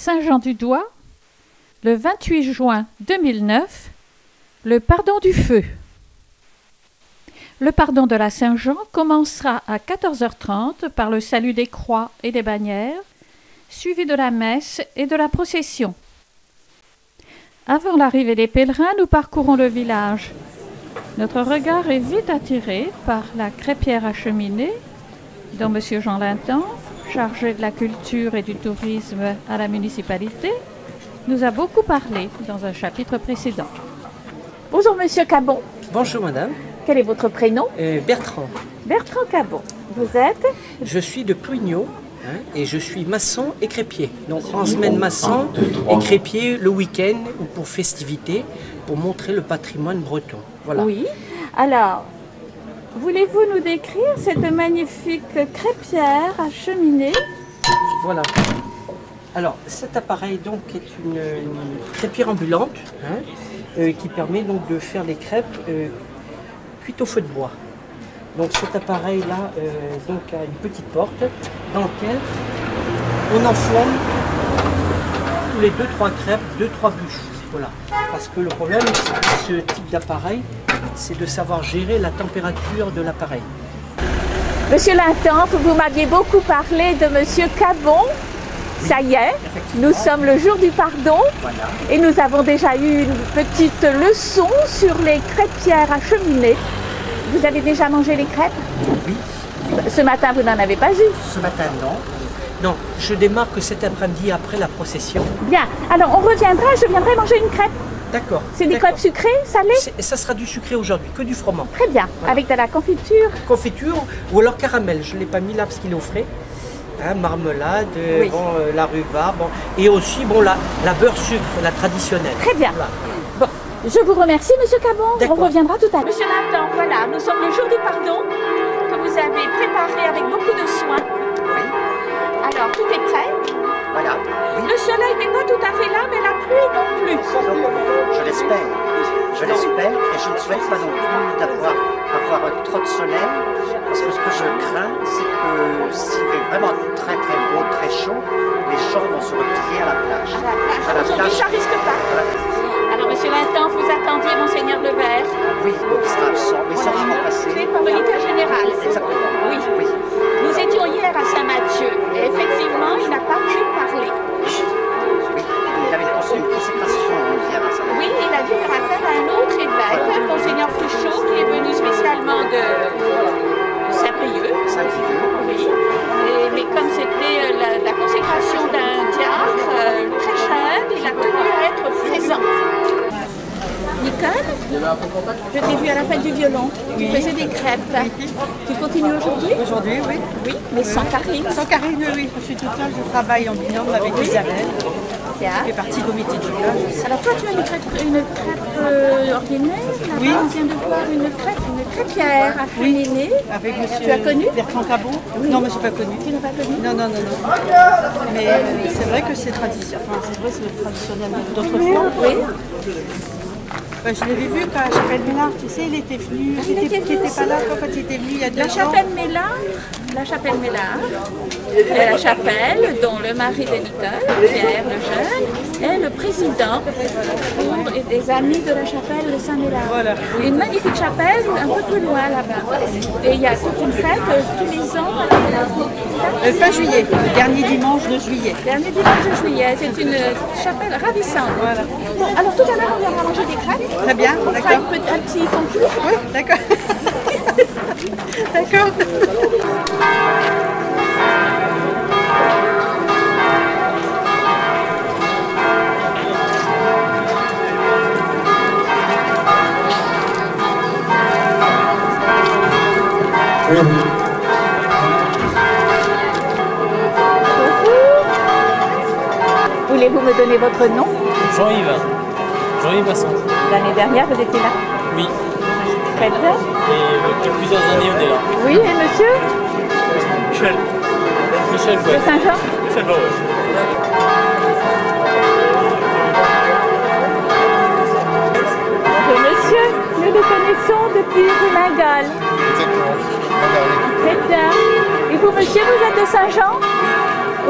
Saint-Jean-du-Doigt, le 28 juin 2009, le pardon du feu. Le pardon de la Saint-Jean commencera à 14h30 par le salut des croix et des bannières, suivi de la messe et de la procession. Avant l'arrivée des pèlerins, nous parcourons le village. Notre regard est vite attiré par la crêpière à cheminée, dont M. Jean Lintanff, chargé de la culture et du tourisme à la municipalité, nous a beaucoup parlé dans un chapitre précédent. Bonjour Monsieur Cabon. Bonjour madame. Quel est votre prénom? Bertrand. Bertrand Cabon. Vous êtes? Je suis de Prugnot et je suis maçon et crêpier. Donc en semaine maçon et crêpier le week-end ou pour festivité, pour montrer le patrimoine breton. Voilà. Oui. Alors, voulez-vous nous décrire cette magnifique crêpière à cheminée? Voilà. Alors cet appareil donc est une crêpière ambulante qui permet donc de faire les crêpes cuites au feu de bois. Donc cet appareil là donc a une petite porte dans laquelle on enflamme tous les 2-3 crêpes, 2-3 bûches. Voilà. Parce que le problème de ce type d'appareil, c'est de savoir gérer la température de l'appareil. Monsieur Lintanff, vous m'aviez beaucoup parlé de Monsieur Cabon. Ça y est, nous sommes le jour du pardon, Voilà. Et nous avons déjà eu une petite leçon sur les crêpières à cheminée. Vous avez déjà mangé les crêpes? Oui. Ce matin, vous n'en avez pas eu? Ce matin, non. Non, je démarre que cet après-midi après la procession. Bien, alors on reviendra, je viendrai manger une crêpe. D'accord. C'est des crêpes sucrées, salées? Ça sera du sucré aujourd'hui, que du froment. Très bien, Voilà. avec de la confiture. Confiture ou alors caramel, je ne l'ai pas mis là parce qu'il est au frais. Marmelade, Oui. La rhubarbe, et aussi la beurre sucre, la traditionnelle. Très bien. Voilà. Bon, je vous remercie, Monsieur Cabon. D'accord. On reviendra tout à l'heure. Monsieur Lintanff, voilà, nous sommes le jour du pardon que vous avez préparé avec beaucoup de soin. Oui, Alors, tout est prêt. voilà. Oui. Le soleil n'est pas tout à fait là, mais la pluie non plus. Donc, je l'espère. Je l'espère et je ne souhaite pas non plus avoir trop de soleil. Parce que ce que je crains, c'est que s'il fait vraiment très très beau, très chaud, les gens vont se replier à la plage. À la plage, ça risque pas. Voilà. Alors, Monsieur Lintanff, vous attendiez Monseigneur Levert. Oui, donc il sera absent, mais ça va remplacer. C'est par le vicaire général. Exactement. Oui. Oui. Nous étions hier à Saint-Mathieu et effectivement, il n'a pas pu parler. Oui. Il avait une consécration hier à Saint-Denis. Oui, il a dû faire appel à un autre évêque, Monseigneur Fruchot, qui est venu spécialement de Saint-Brieuc. Oui. Mais comme c'était la consécration d'un diacre très jeune, il a tenu à être présent. Nicole, je t'ai vu à la fête du violon. Tu faisais des crêpes. Tu continues aujourd'hui? Aujourd'hui, oui. Oui, mais sans Karine. Sans Karine, oui. Je suis toute seule, je travaille en binôme avec Isabelle. Bien. Je fais partie du comité de village aussi. Alors toi, tu as une crêpe ordinaire. Là, Oui. on vient de voir une crêpière à cheminée. Avec monsieur Tu as connu? Bertrand Cabon. Non, mais je n'ai pas connu. Tu n'as pas connu? Non. Mais c'est vrai que c'est traditionnel. Enfin, c'est vrai, c'est le traditionnel d'autrefois. Oui. Je l'avais vu quand la chapelle Mélard, tu sais, il était venu. Il était venu pas là aussi. quand il était venu il y a 2 ans. La chapelle Mélard, est la chapelle dont le mari de Nicole, Pierre le Jeune, est le président pour des amis de la chapelle de Saint-Mélard. Voilà. Une magnifique chapelle un peu plus loin là-bas. Et il y a toute une fête tous les ans. Fin juillet, le dernier dimanche de juillet. Dernier dimanche de juillet, c'est une chapelle ravissante. Voilà. Bon, alors tout à l'heure, on viendra manger des crêpes. Très bien, On fera d'accord. un petit conclus. Oui, d'accord. D'accord. Voulez-vous me donner votre nom? Jean-Yves Masson. L'année dernière, vous étiez là? Oui. Très bien. Et depuis plusieurs années, on est là. Oui, et monsieur? Michel. Michel, De ouais. Saint-Jean? Michel, ouais. Bonjour monsieur, nous nous connaissons depuis Rumingol. Exactement. Très bien. Et vous monsieur, vous êtes de Saint-Jean?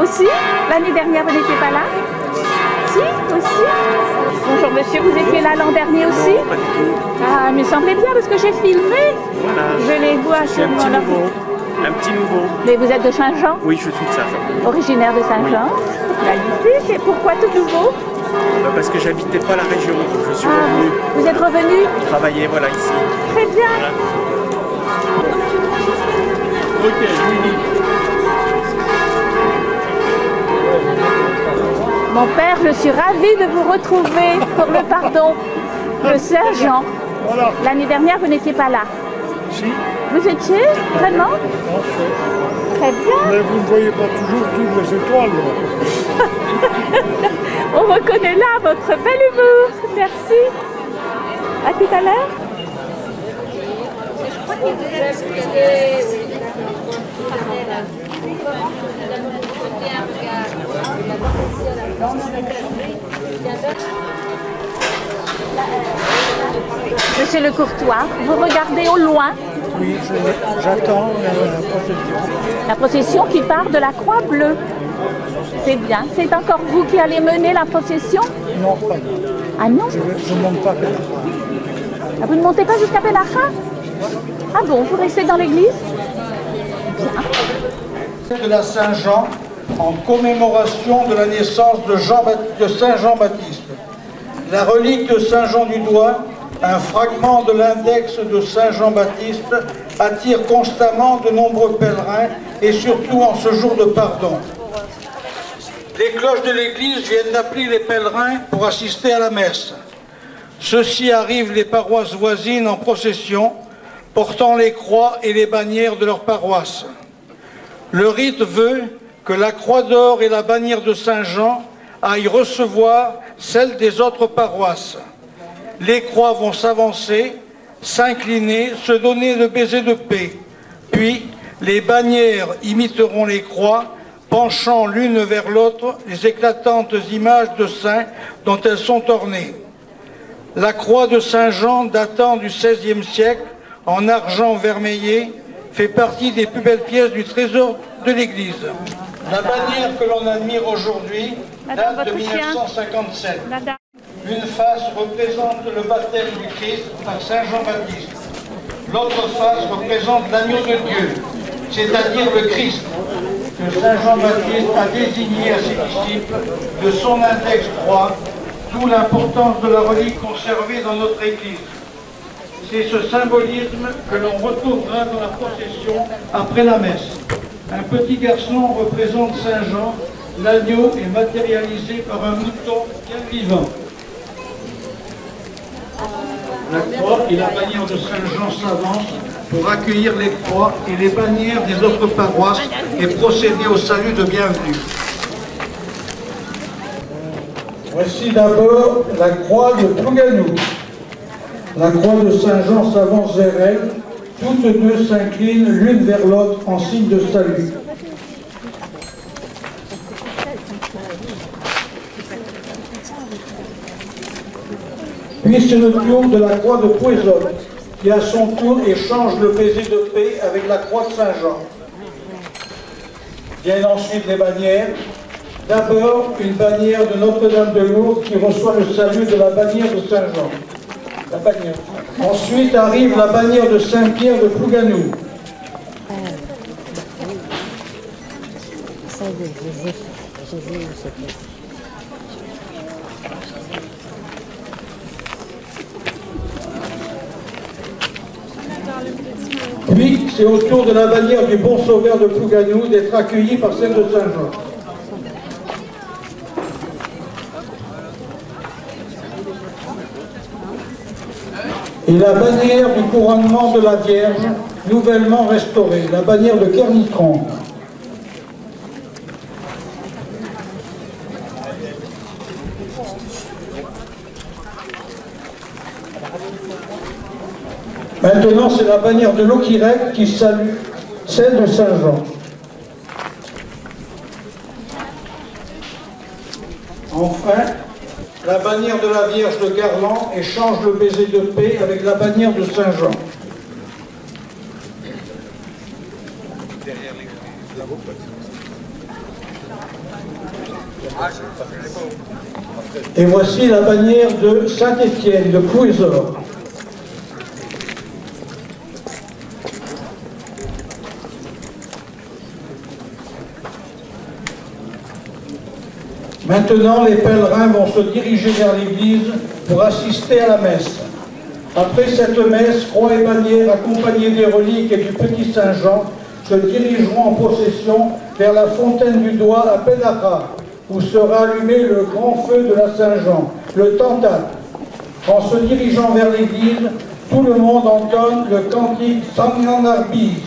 Aussi? L'année dernière, vous n'étiez pas là? ici aussi. Bonjour monsieur, vous étiez là l'an dernier aussi? Non, pas du tout. Ah, il me semblait bien parce que j'ai filmé. Voilà. Je les vois à ce C'est un petit moment-là. nouveau. Un petit nouveau. Mais vous êtes de Saint-Jean? Oui, je suis de Saint-Jean. Originaire de Saint-Jean? Magnifique. Et pourquoi tout nouveau? Parce que j'habitais pas la région, donc je suis revenu Vous êtes revenu? travailler, voilà, ici. Très bien. Mon père, je suis ravie de vous retrouver pour le pardon de Saint-Jean. Voilà. L'année dernière, vous n'étiez pas là. Si, Vous étiez? Vraiment? Très bien. mais vous ne voyez pas toujours toutes les étoiles. là. On reconnaît là votre bel humour. Merci. À tout à l'heure. Monsieur le Courtois, vous regardez au loin Oui, j'attends la procession. la procession qui part de la Croix Bleue. C'est bien. C'est encore vous qui allez mener la procession? Non, pas moi. Ah non? Je ne monte pas Pénara. Ah, vous ne montez pas jusqu'à Pénara? Ah bon, vous restez dans l'église? De la Saint-Jean en commémoration de la naissance de Saint Jean-Baptiste. La relique de Saint Jean du Doigt, un fragment de l'index de Saint Jean-Baptiste, attire constamment de nombreux pèlerins et surtout en ce jour de pardon. Les cloches de l'église viennent d'appeler les pèlerins pour assister à la messe. Ceux-ci arrivent les paroisses voisines en procession, portant les croix et les bannières de leur paroisse. Le rite veut que la croix d'or et la bannière de Saint-Jean aillent recevoir celles des autres paroisses. Les croix vont s'avancer, s'incliner, se donner le baiser de paix. Puis, les bannières imiteront les croix, penchant l'une vers l'autre les éclatantes images de saints dont elles sont ornées. La croix de Saint-Jean, datant du XVIe siècle, en argent vermeillé, fait partie des plus belles pièces du trésor de l'Église. La bannière que l'on admire aujourd'hui date de 1957. Une face représente le baptême du Christ par Saint Jean-Baptiste. L'autre face représente l'agneau de Dieu, c'est-à-dire le Christ, que Saint Jean-Baptiste a désigné à ses disciples de son index droit, d'où l'importance de la relique conservée dans notre Église. C'est ce symbolisme que l'on retrouvera dans la procession après la messe. Un petit garçon représente Saint Jean, l'agneau est matérialisé par un mouton bien vivant. La croix et la bannière de Saint-Jean s'avancent pour accueillir les croix et les bannières des autres paroisses et procéder au salut de bienvenue. Voici d'abord la croix de Plouganou. La croix de Saint-Jean s'avance vers elle, toutes deux s'inclinent l'une vers l'autre en signe de salut. Puis c'est le tour de la croix de Pouezot, qui à son tour échange le baiser de paix avec la croix de Saint-Jean. Viennent ensuite les bannières. D'abord, une bannière de Notre-Dame de Lourdes qui reçoit le salut de la bannière de Saint-Jean. La bannière. Ensuite arrive la bannière de Saint-Pierre de Plouganou. Puis, c'est au tour de la bannière du Bon Sauveur de Plouganou d'être accueilli par celle de Saint-Jean. Et la bannière du couronnement de la Vierge, nouvellement restaurée, la bannière de Kernicron. Maintenant, c'est la bannière de l'Auquirec qui salue celle de Saint-Jean. Enfin, la bannière de la Vierge de Garland échange le baiser de paix avec la bannière de Saint-Jean. Et voici la bannière de Saint-Étienne, de Pouezor. Maintenant, les pèlerins vont se diriger vers l'église pour assister à la messe. Après cette messe, croix et bannière accompagnés des reliques et du petit Saint-Jean se dirigeront en procession vers la fontaine du Doigt à Pédara, où sera allumé le grand feu de la Saint-Jean, le Tantale. En se dirigeant vers l'église, tout le monde entonne le cantique Sanganarbis.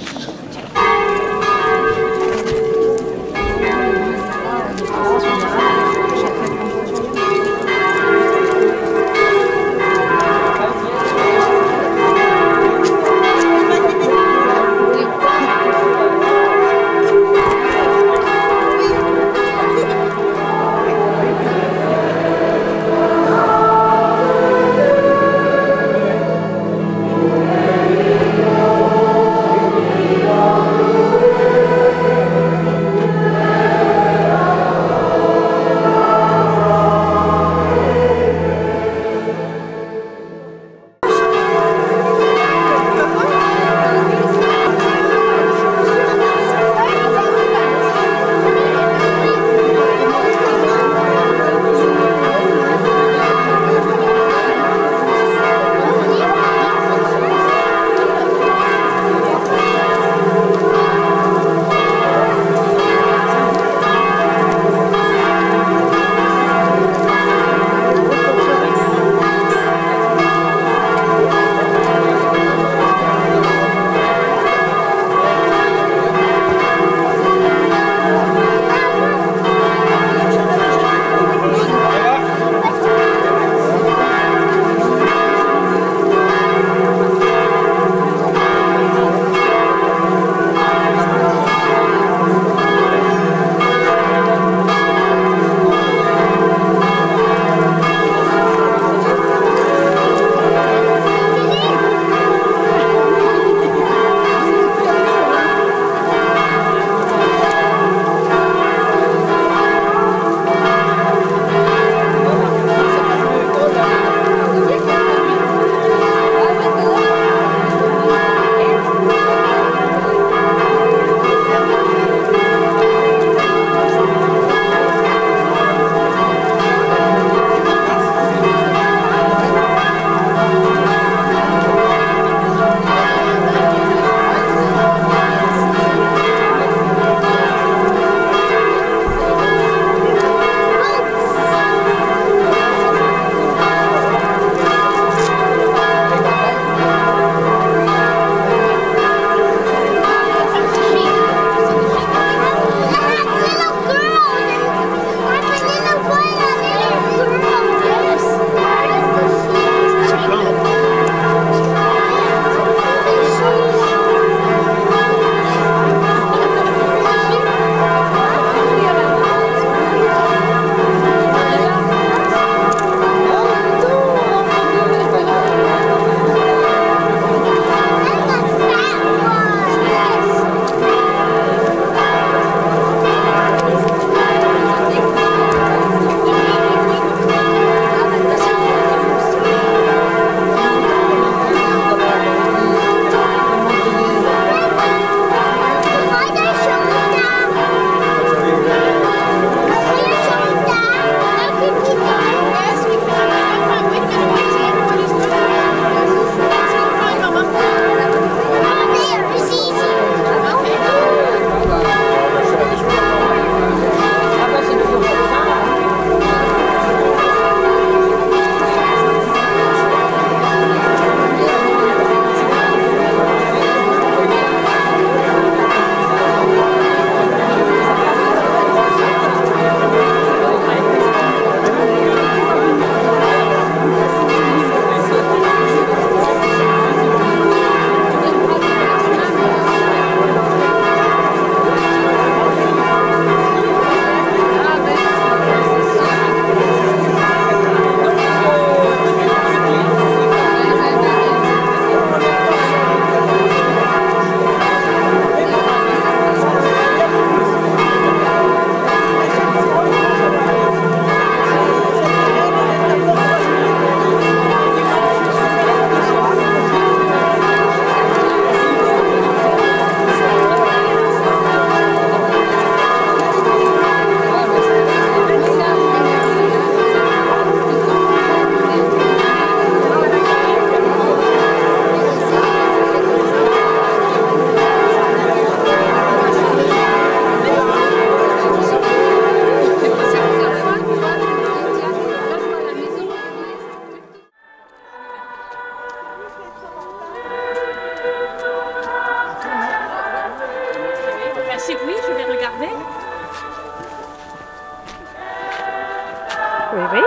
Oui, oui.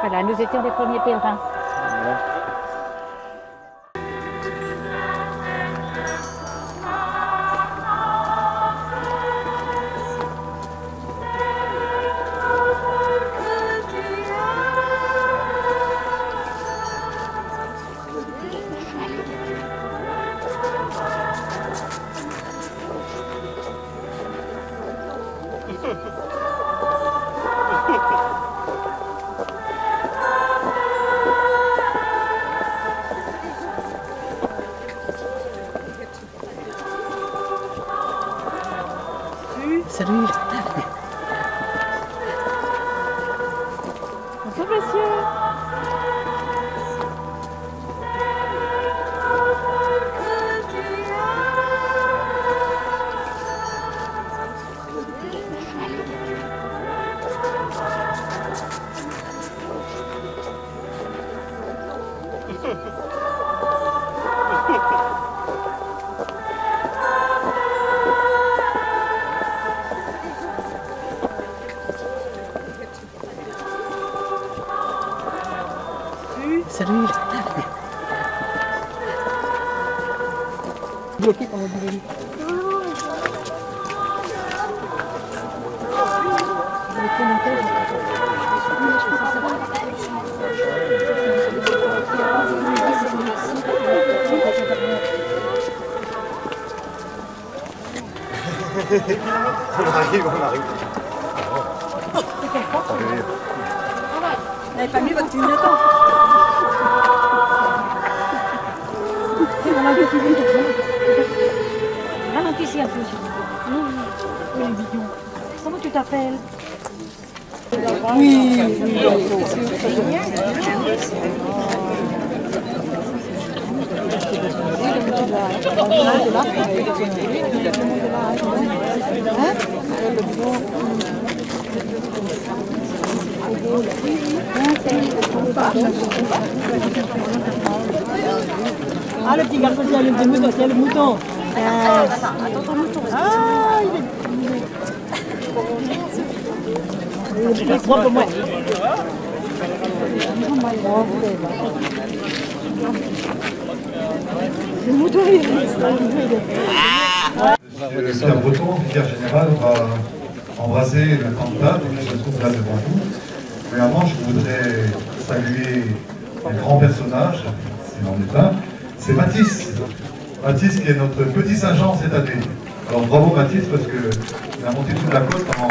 Voilà, nous étions les premiers pèlerins. Salut. Bonjour, monsieur. Salut. Bloqué par la boulangerie. On arrive. Vous n'avez pas mis votre clignotant. Ralentissez un peu, s'il vous plaît. Oui, Bidon. Comment tu t'appelles? Oui, Ah, le petit garçon qui a le mouton, c'est le mouton. Attends, ton mouton. Ah, il est propre, moi. Le mouton, il est. Pierre Breton, vicaire général, va embraser la candidate qui se trouve là devant vous. Mais avant, je voudrais saluer un grand personnage, s'il en est un. C'est Mathis. Mathis qui est notre petit Saint-Jean cette année. Alors bravo Mathis parce qu'il a monté toute la côte en...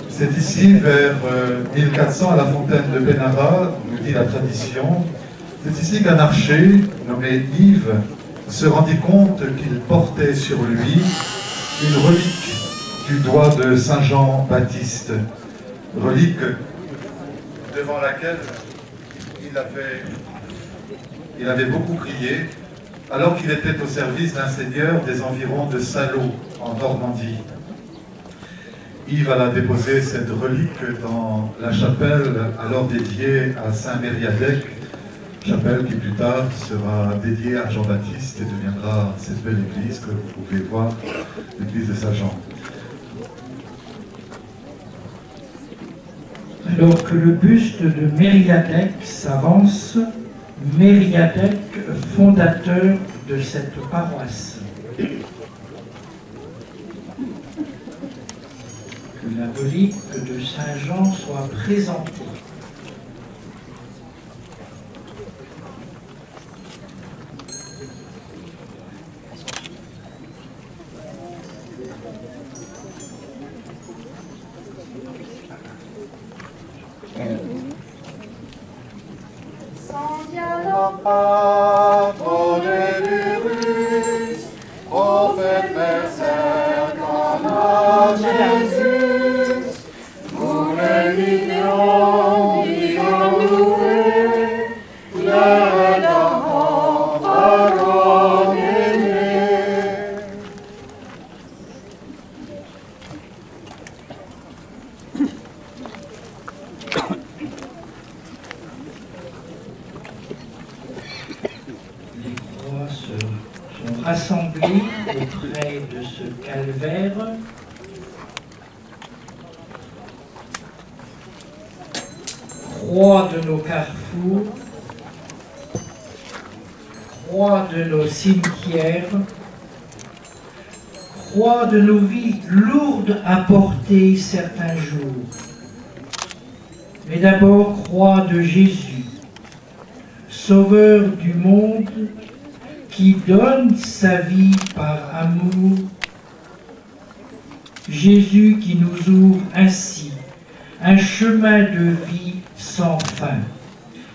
C'est ici, vers 1400, à la fontaine de Benara, nous dit la tradition. C'est ici qu'un archer, nommé Yves, se rendit compte qu'il portait sur lui une relique du doigt de Saint Jean-Baptiste, relique devant laquelle il avait beaucoup prié, alors qu'il était au service d'un seigneur des environs de Saint-Lô, en Normandie. Yves alla déposer cette relique dans la chapelle alors dédiée à Saint Mériadec, chapelle qui plus tard sera dédiée à Jean-Baptiste et deviendra cette belle église que vous pouvez voir, l'église de Saint-Jean. Alors que le buste de Mériadec s'avance, Mériadec, fondateur de cette paroisse. Que la relique de Saint-Jean soit présentée. Rassemblés auprès de ce calvaire, croix de nos carrefours, croix de nos cimetières, croix de nos vies lourdes à porter certains jours. Mais d'abord, croix de Jésus, Sauveur du monde, qui donne sa vie par amour. Jésus qui nous ouvre ainsi un chemin de vie sans fin.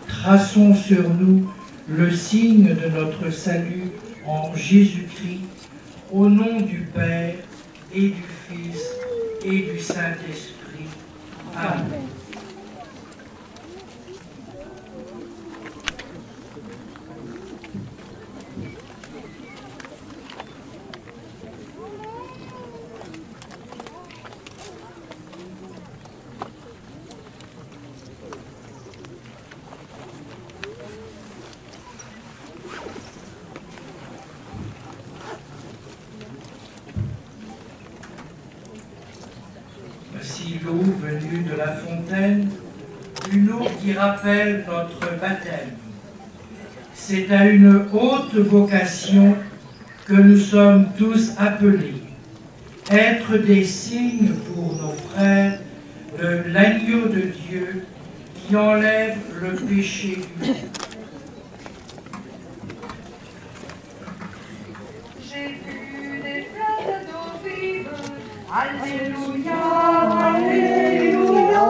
Traçons sur nous le signe de notre salut en Jésus-Christ, au nom du Père et du Fils et du Saint-Esprit. Amen. Voici l'eau venue de la fontaine, une eau qui rappelle notre baptême. C'est à une haute vocation que nous sommes tous appelés, être des signes pour nos frères de l'agneau de Dieu qui enlève le péché du monde. J'ai vu des fleuves d'eau vive, alléluia, alléluia,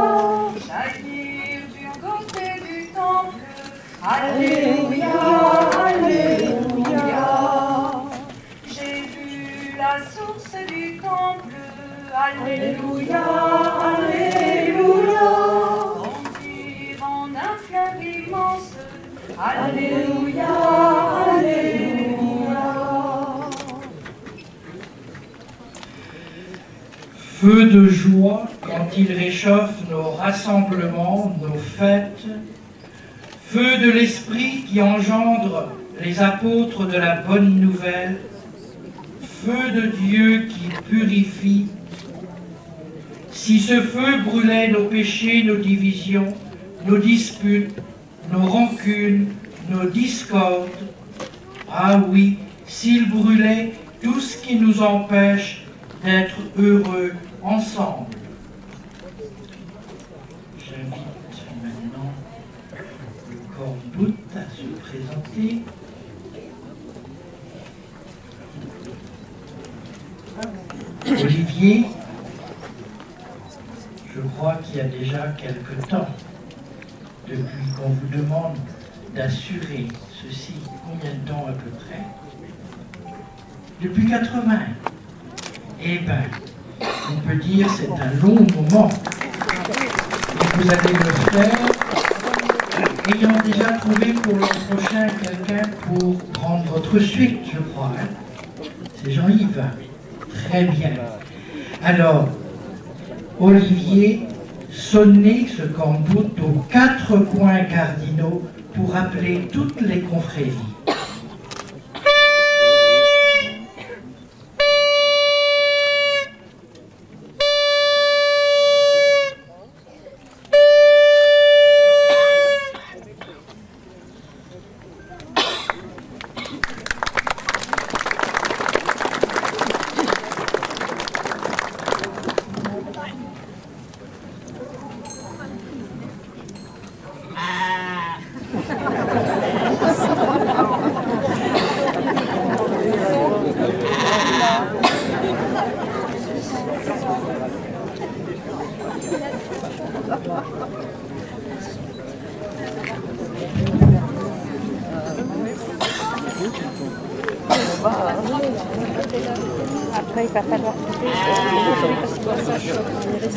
jaillir du côté du temple, alléluia, alléluia. J'ai vu la source du temple, alléluia, alléluia, grandir en un fleuve immense, alléluia, alléluia. Feu de joie quand il réchauffe nos rassemblements, nos fêtes. Feu de l'esprit qui engendre les apôtres de la bonne nouvelle. Feu de Dieu qui purifie. Si ce feu brûlait nos péchés, nos divisions, nos disputes, nos rancunes, nos discordes, ah oui, s'il brûlait tout ce qui nous empêche d'être heureux ensemble. J'invite maintenant le corps-bout à se présenter. Olivier, je crois qu'il y a déjà quelque temps, depuis qu'on vous demande d'assurer ceci, combien de temps à peu près? Depuis 80. Eh bien, on peut dire c'est un long moment. Et vous allez le faire, ayant déjà trouvé pour l'an prochain quelqu'un pour prendre votre suite, je crois. Hein? C'est Jean-Yves. Très bien. Alors, Olivier, sonnez ce corne-bout aux 4 points cardinaux pour appeler toutes les confréries. Après, il va falloir couper.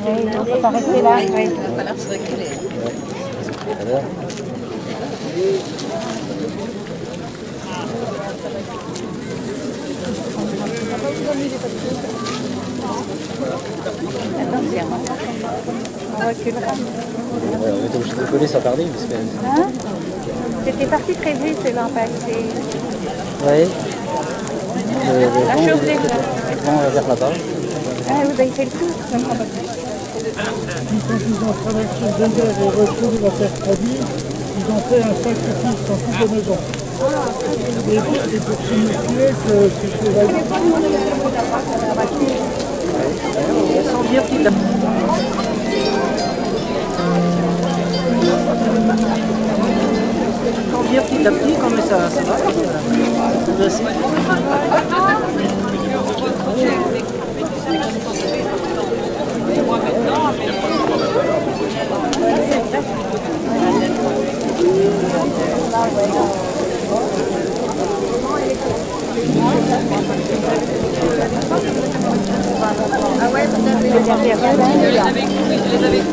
Il ne faut pas rester là. Il va falloir se reculer. Attention, on reculera. On est obligé de coller sans tarder. Hein? C'était parti prévu, c'est l'an passé. Oui. La chauffe déjà. directement vers là-bas. Ah oui, bah, il fait le tour. Quand ils ont traversé le désert et retrouvé la terre promise, ils ont fait un sacrifice dans toutes les maisons. Et pour signifier que c'était la Sans dire qu'il a... Sans dire petit à petit, comme ça va. Ah ouais, vous avez les